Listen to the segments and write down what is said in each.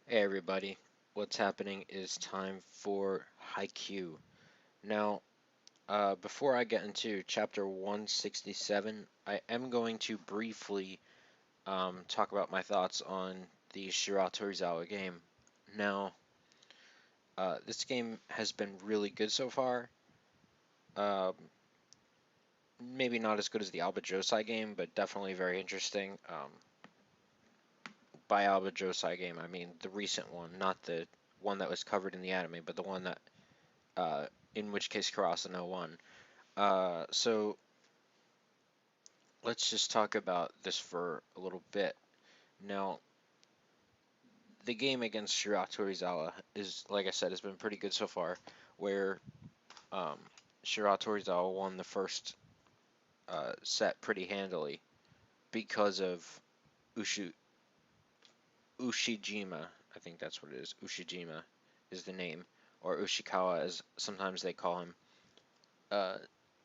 Hey everybody, what's happening is time for Haikyuu. Now, before I get into chapter 167, I am going to briefly talk about my thoughts on the Shira Torizawa game. Now, this game has been really good so far. Um, Maybe not as good as the Alba Josai game, but definitely very interesting. By Alba Josai game, I mean the recent one, not the one that was covered in the anime, but the one that uh, in which case Karasuno won. So let's just talk about this for a little bit. Now, the game against Shira Torizawa is, like I said, has been pretty good so far. Where um, Shira Torizawa won the first set pretty handily because of Ushu, Ushijima. I think that's what it is. Ushijima is the name, or Ushikawa as sometimes they call him. Uh,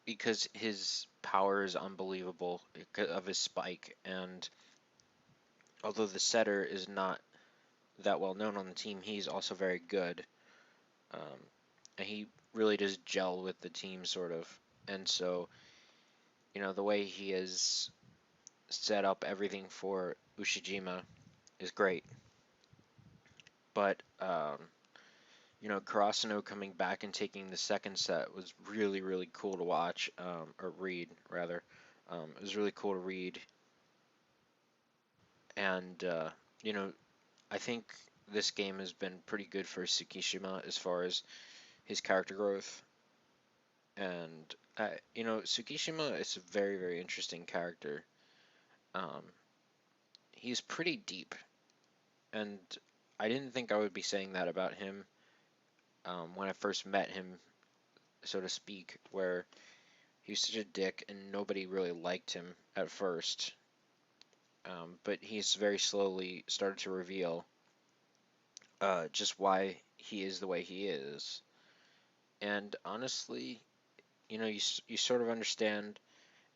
because his power is unbelievable of his spike, and although the setter is not that well known on the team, he's also very good. Um, and he really does gel with the team, sort of. And so, the way he has set up everything for Ushijima is great. But, Karasuno coming back and taking the second set was really, really cool to watch, or read, rather. It was really cool to read. And, I think this game has been pretty good for Tsukishima as far as his character growth. And Tsukishima is a very, very interesting character. Um, he's pretty deep, and I didn't think I would be saying that about him when I first met him, so to speak, where he was such a dick and nobody really liked him at first. But he's very slowly started to reveal just why he is the way he is. And honestly, you sort of understand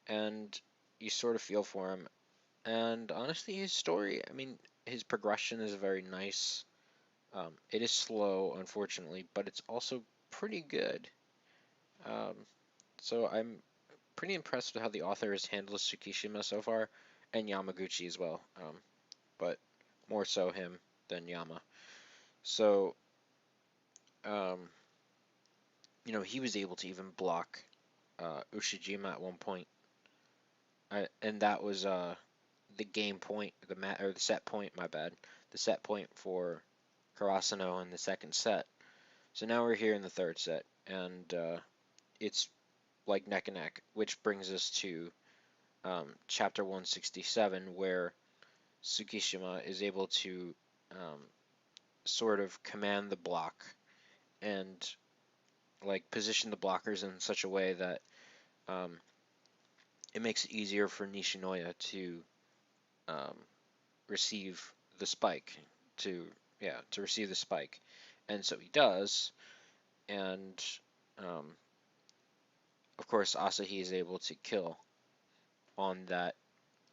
and you sort of feel for him. And honestly, his story, I mean, his progression is very nice. It is slow, unfortunately, but it's also pretty good. Um, so I'm pretty impressed with how the author has handled Tsukishima so far, and Yamaguchi as well. But more so him than Yama. So, um, he was able to even block Ushijima at one point, and that was the game point, or the set point. My bad, the set point for Karasuno in the second set. So now we're here in the third set, and it's like neck and neck, which brings us to chapter 167, where Tsukishima is able to um, sort of command the block and like position the blockers in such a way that um, it makes it easier for Nishinoya to um, receive the spike, to to receive the spike, and so he does, and um, of course Asahi is able to kill on that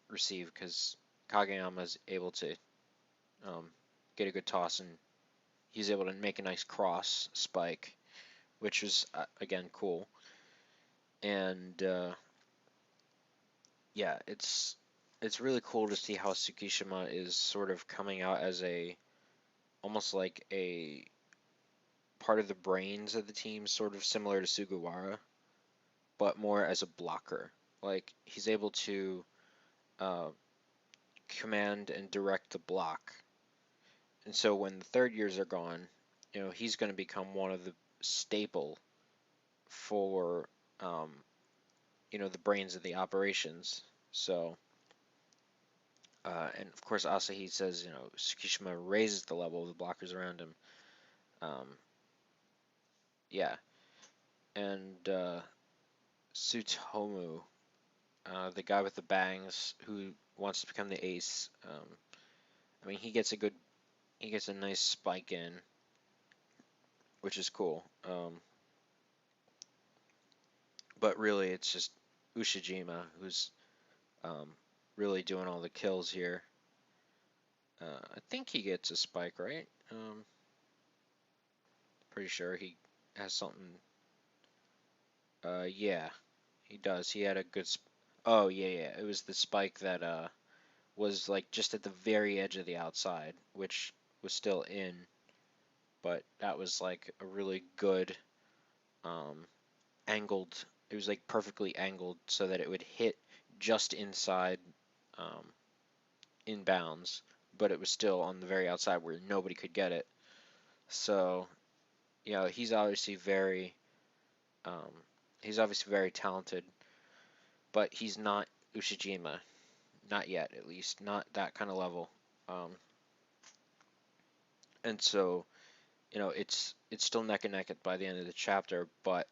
receive because Kageyama is able to um, get a good toss, and he's able to make a nice cross spike, which was again cool. And yeah, it's really cool to see how Tsukishima is sort of coming out as a almost like a part of the brains of the team, sort of similar to Sugawara, but more as a blocker. Like he's able to uh, command and direct the block. And so when the third years are gone, he's going to become one of the staple for the brains of the operations. So and of course Asahi says Tsukishima raises the level of the blockers around him. Um, yeah, and Tsutomu, the guy with the bangs who wants to become the ace. I mean he gets a nice spike in, which is cool. But really it's just Ushijima who's um, really doing all the kills here. I think he gets a spike, right? Pretty sure he has something. Yeah, he does. He had a good. Oh yeah, yeah. It was the spike that was like just at the very edge of the outside, which was still in, but that was like a really good um angled. It was like perfectly angled so that it would hit just inside um in bounds, but it was still on the very outside where nobody could get it. So, he's obviously um, very talented, but he's not Ushijima, not yet, at least, not that kind of level. Um, and so, it's still neck and neck by the end of the chapter, but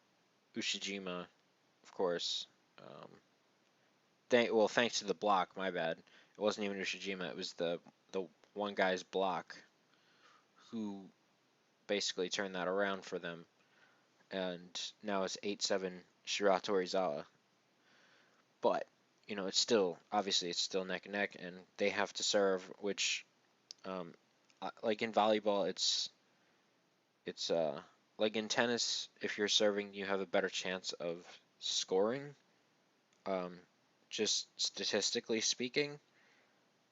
Ushijima, of course, thanks to the block, my bad. It wasn't even Ushijima, it was the one guy's block who basically turned that around for them, and now it's 8-7 Shirato Orizawa. But it's still neck and neck, and they have to serve. Which, um, like in volleyball, it's like in tennis. If you're serving, you have a better chance of scoring, um, just statistically speaking.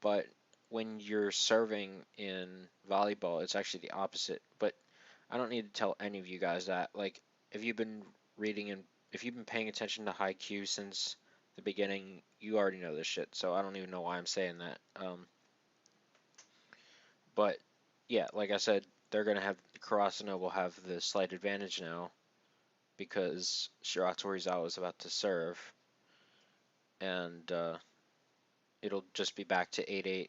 But when you're serving in volleyball, it's actually the opposite. But I don't need to tell any of you guys that. Like, if you've been reading and if you've been paying attention to Haikyuu since the beginning, you already know this shit. So I don't even know why I'm saying that. But yeah, like I said, they're gonna have Karasuno will have the slight advantage now because Shiratorizawa is about to serve, and it'll just be back to 8-8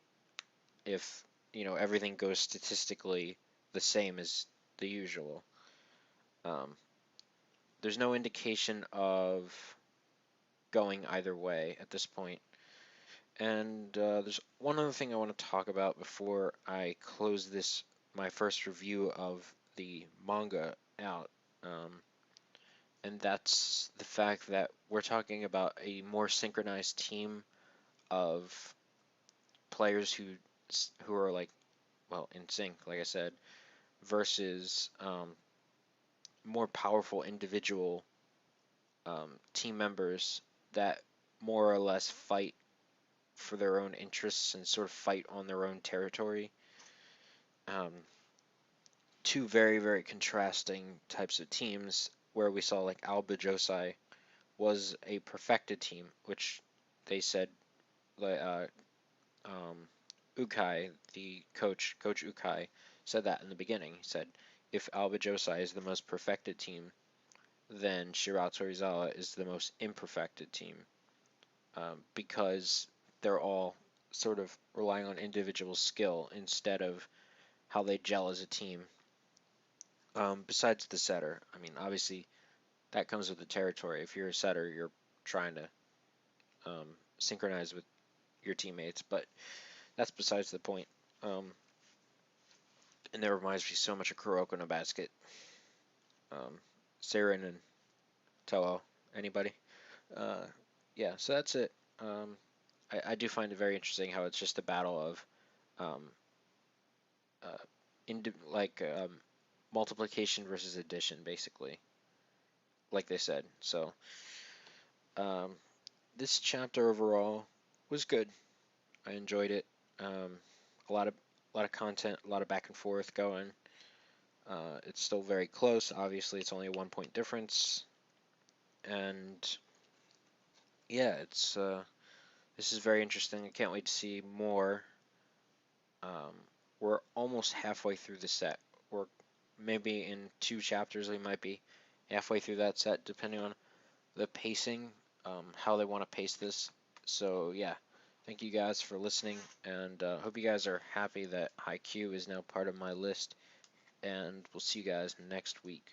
if everything goes statistically the same as the usual. Um, there's no indication of going either way at this point. And there's one other thing I want to talk about before I close my first review of the manga out. And that's the fact that we're talking about a more synchronized team of players who are like, well, in sync, like I said, versus more powerful individual team members that more or less fight for their own interests and sort of fight on their own territory. Um, Two very, very contrasting types of teams where we saw like Alba Josai was a perfected team, which they said, um, Ukai, the Coach Ukai, said that in the beginning. He said, if Alba Josai is the most perfected team, then Shirato Torizawa is the most imperfected team, because they're all sort of relying on individual skill instead of how they gel as a team. Besides the setter, I mean, obviously that comes with the territory. If you're a setter, you're trying to synchronize with your teammates, but that's besides the point. Um, and that reminds me so much of Kuroko no Basket. Um, Saren and Toho. Anybody? Uh, yeah, so that's it. I do find it very interesting how it's just a battle of um, uh, like multiplication versus addition, basically, like they said. So um, this chapter overall was good. I enjoyed it. Um, a lot of content, a lot of back and forth going. It's still very close. Obviously, it's only a 1 point difference, and yeah, it's this is very interesting. I can't wait to see more. Um, we're almost halfway through the set. Or maybe in 2 chapters we might be halfway through that set, depending on the pacing, how they want to pace this. So yeah, thank you guys for listening, and hope you guys are happy that Haikyuu is now part of my list. And we'll see you guys next week.